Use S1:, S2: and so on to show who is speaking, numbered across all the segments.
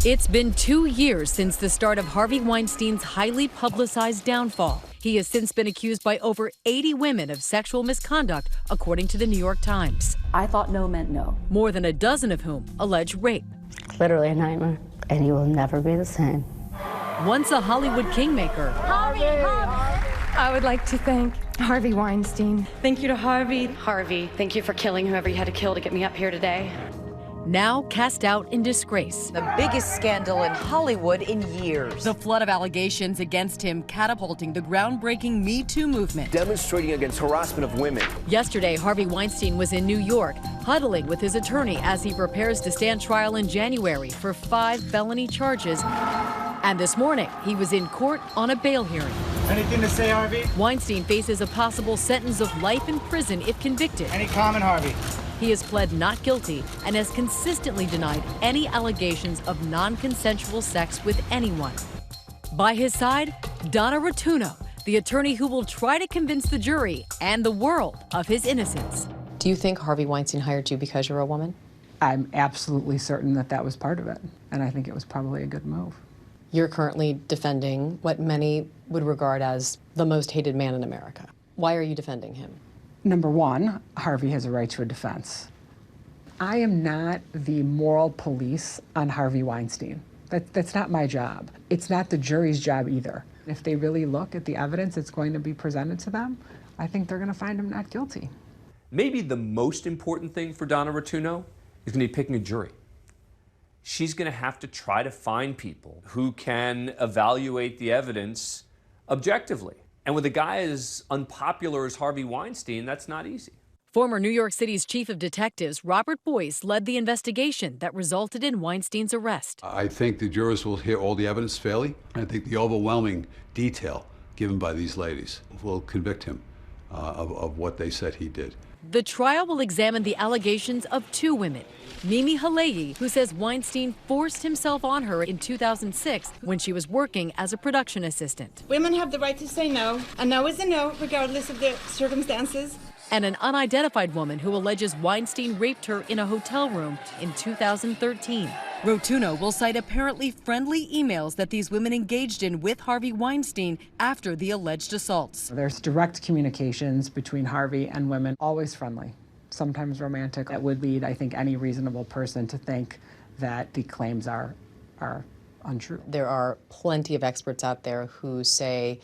S1: It's been 2 years since the start of Harvey Weinstein's highly publicized downfall. He has since been accused by over 80 women of sexual misconduct, according to the New York Times.
S2: I thought no meant no.
S1: More than a dozen of whom allege rape.
S3: Literally a nightmare, and he will never be the same.
S1: Once a Hollywood kingmaker,
S4: Harvey! I would like to thank Harvey Weinstein.
S5: Thank you to Harvey. Harvey, thank you for killing whoever you had to kill to get me up here today.
S1: now cast out in disgrace.
S6: The biggest scandal in Hollywood in years.
S1: The flood of allegations against him catapulting the groundbreaking Me Too movement.
S7: Demonstrating against harassment of women.
S1: Yesterday, Harvey Weinstein was in New York, huddling with his attorney as he prepares to stand trial in January for 5 felony charges. And this morning, he was in court on a bail hearing.
S8: Anything to say, Harvey?
S1: Weinstein faces a possible sentence of life in prison if convicted.
S8: Any comment, Harvey?
S1: He has pled not guilty and has consistently denied any allegations of non-consensual sex with anyone. By his side, Donna Rotunno, the attorney who will try to convince the jury and the world of his innocence.
S9: Do you think Harvey Weinstein hired you because you're a woman?
S10: I'm absolutely certain that that was part of it, and I think it was probably a good move.
S9: You're currently defending what many would regard as the most hated man in America. Why are you defending him?
S10: Number one, Harvey has a right to a defense. I am not the moral police on Harvey Weinstein. That's not my job. It's not the jury's job either. If they really look at the evidence that's going to be presented to them, I think they're going to find him not guilty.
S11: Maybe the most important thing for Donna Rotunno is going to be picking a jury. She's going to have to try to find people who can evaluate the evidence objectively. And with a guy as unpopular as Harvey Weinstein, that's not easy.
S1: Former New York City's chief of detectives, Robert Boyce, led the investigation that resulted in Weinstein's arrest.
S12: I think the jurors will hear all the evidence fairly. I think the overwhelming detail given by these ladies will convict him of what they said he did.
S1: The trial will examine the allegations of 2 women. Mimi Haleyi, who says Weinstein forced himself on her in 2006 when she was working as a production assistant.
S13: Women have the right to say no. A no is a no, regardless of the circumstances.
S1: And an unidentified woman who alleges Weinstein raped her in a hotel room in 2013. Rotunno will cite apparently friendly emails that these women engaged in with Harvey Weinstein after the alleged assaults.
S10: There's direct communications between Harvey and women, always friendly, sometimes romantic. That would lead, I think, any reasonable person to think that the claims are untrue.
S9: There are plenty of experts out there who say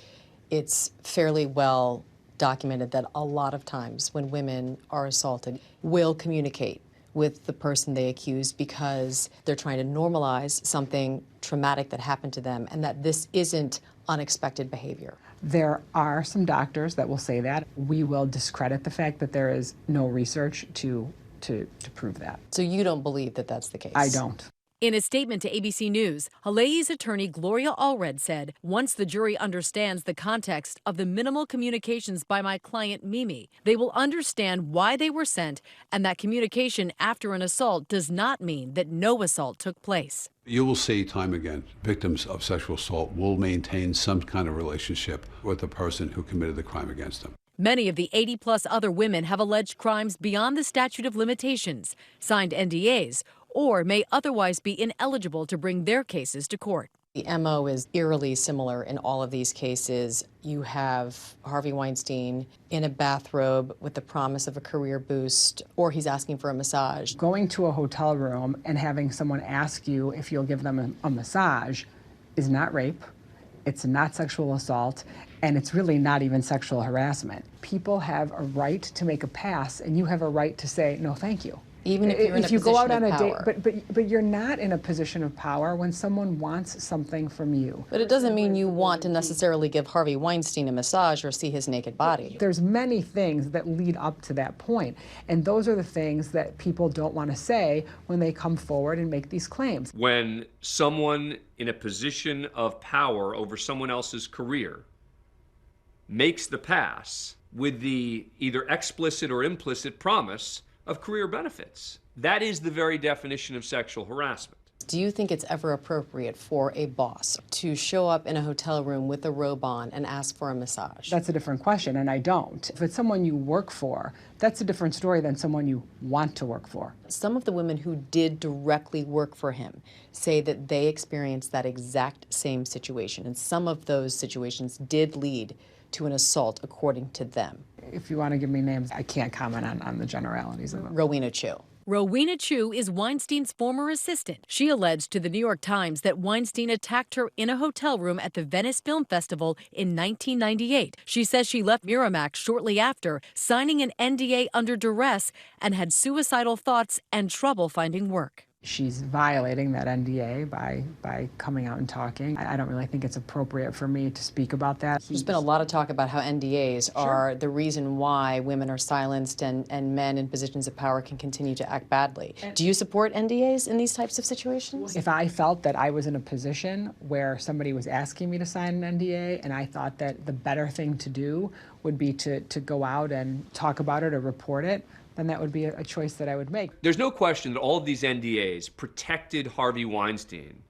S9: it's fairly well documented that a lot of times when women are assaulted will communicate with the person they accuse because they're trying to normalize something traumatic that happened to them and that this isn't unexpected behavior.
S10: There are some doctors that will say that. We will discredit the fact that there is no research to prove that.
S9: So you don't believe that that's the case?
S10: I don't.
S1: In a statement to ABC News, Haleyi's attorney Gloria Allred said, once the jury understands the context of the minimal communications by my client Mimi, they will understand why they were sent and that communication after an assault does not mean that no assault took place.
S12: You will see time again, victims of sexual assault will maintain some kind of relationship with the person who committed the crime against them.
S1: Many of the 80-plus other women have alleged crimes beyond the statute of limitations, signed NDAs, or may otherwise be ineligible to bring their cases to court.
S9: The MO is eerily similar in all of these cases. You have Harvey Weinstein in a bathrobe with the promise of a career boost, or he's asking for a massage.
S10: Going to a hotel room and having someone ask you if you'll give them a massage is not rape, it's not sexual assault, and it's really not even sexual harassment. People have a right to make a pass, and you have a right to say, no, thank you.
S9: Even if you're in a
S10: you go out on
S9: position
S10: a
S9: of
S10: date,
S9: power.
S10: but you're not in a position of power when someone wants something from you.
S9: But it doesn't mean you want to necessarily give Harvey Weinstein a massage or see his naked body.
S10: There's many things that lead up to that point, and those are the things that people don't want to say when they come forward and make these claims.
S11: When someone in a position of power over someone else's career makes the pass with the either explicit or implicit promise of career benefits. That is the very definition of sexual harassment.
S9: Do you think it's ever appropriate for a boss to show up in a hotel room with a robe on and ask for a massage?
S10: That's a different question, and I don't. If it's someone you work for, that's a different story than someone you want to work for.
S9: Some of the women who did directly work for him say that they experienced that exact same situation, and some of those situations did lead to an assault, according to them.
S10: If you want to give me names, I can't comment on the generalities of them.
S9: Rowena Chu.
S1: Rowena Chu is Weinstein's former assistant. She alleged to the New York Times that Weinstein attacked her in a hotel room at the Venice Film Festival in 1998. She says she left Miramax shortly after, signing an NDA under duress, and had suicidal thoughts and trouble finding work.
S10: She's violating that NDA by coming out and talking. I don't really think it's appropriate for me to speak about that.
S9: There's been a lot of talk about how NDAs are the reason why women are silenced and men in positions of power can continue to act badly. Do you support NDAs in these types of situations?
S10: If I felt that I was in a position where somebody was asking me to sign an NDA and I thought that the better thing to do would be to go out and talk about it or report it, then that would be a choice that I would make.
S11: There's no question that all of these NDAs protected Harvey Weinstein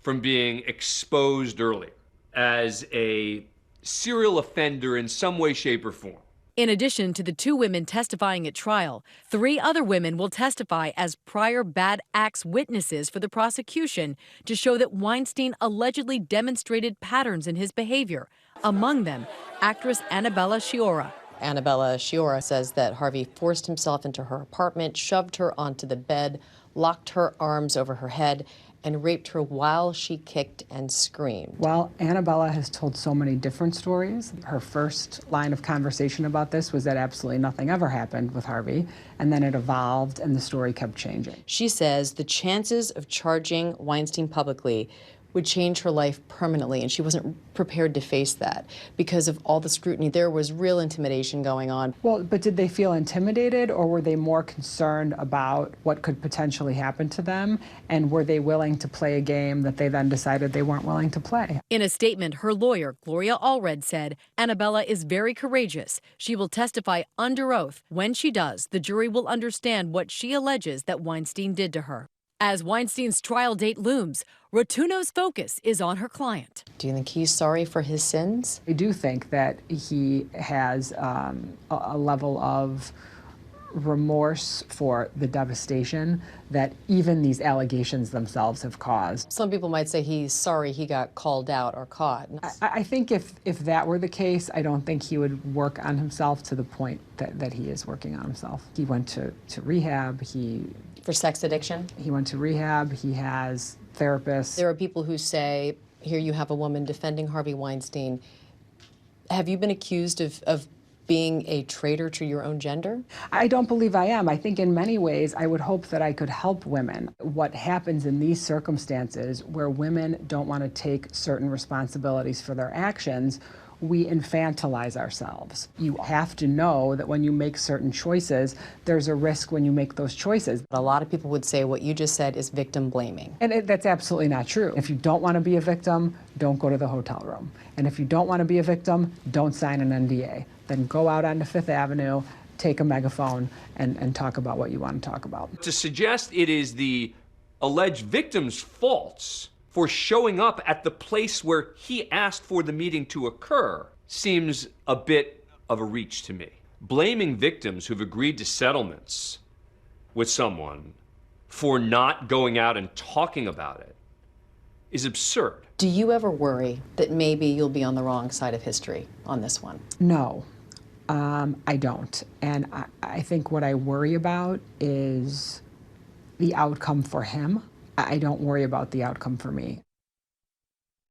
S11: from being exposed early as a serial offender in some way, shape, or form.
S1: In addition to the 2 women testifying at trial, 3 other women will testify as prior bad acts witnesses for the prosecution to show that Weinstein allegedly demonstrated patterns in his behavior. Among them, actress Annabella Sciorra.
S9: Annabella Sciorra says that Harvey forced himself into her apartment, shoved her onto the bed, locked her arms over her head, and raped her while she kicked and screamed.
S10: Well, Annabella has told so many different stories. Her first line of conversation about this was that absolutely nothing ever happened with Harvey, and then it evolved and the story kept changing.
S9: She says the chances of charging Weinstein publicly would change her life permanently, and she wasn't prepared to face that because of all the scrutiny. There was real intimidation going on.
S10: Well, but did they feel intimidated, or were they more concerned about what could potentially happen to them, and were they willing to play a game that they then decided they weren't willing to play?
S1: In a statement, her lawyer, Gloria Allred, said Annabella is very courageous. She will testify under oath. When she does, the jury will understand what she alleges that Weinstein did to her. As Weinstein's trial date looms, Rotunno's focus is on her client.
S9: Do you think he's sorry for his sins?
S10: I do think that he has a level of remorse for the devastation that even these allegations themselves have caused.
S9: Some people might say he's sorry he got called out or caught.
S10: I think if that were the case, I don't think he would work on himself to the point that he is working on himself. He went to rehab.
S9: For sex addiction?
S10: He went to rehab. He has therapists.
S9: There are people who say, here you have a woman defending Harvey Weinstein. Have you been accused of being a traitor to your own gender?
S10: I don't believe I am. I think in many ways I would hope that I could help women. What happens in these circumstances where women don't want to take certain responsibilities for their actions, we infantilize ourselves. You have to know that when you make certain choices, there's a risk when you make those choices.
S9: A lot of people would say what you just said is victim blaming.
S10: And that's absolutely not true. If you don't want to be a victim, don't go to the hotel room. And if you don't want to be a victim, don't sign an NDA. Then go out onto Fifth Avenue, take a megaphone, and talk about what you want to talk about.
S11: To suggest it is the alleged victim's faults for showing up at the place where he asked for the meeting to occur seems a bit of a reach to me. Blaming victims who've agreed to settlements with someone for not going out and talking about it is absurd.
S9: Do you ever worry that maybe you'll be on the wrong side of history on this one?
S10: No, I don't. And I think what I worry about is the outcome for him. I don't worry about the outcome for me.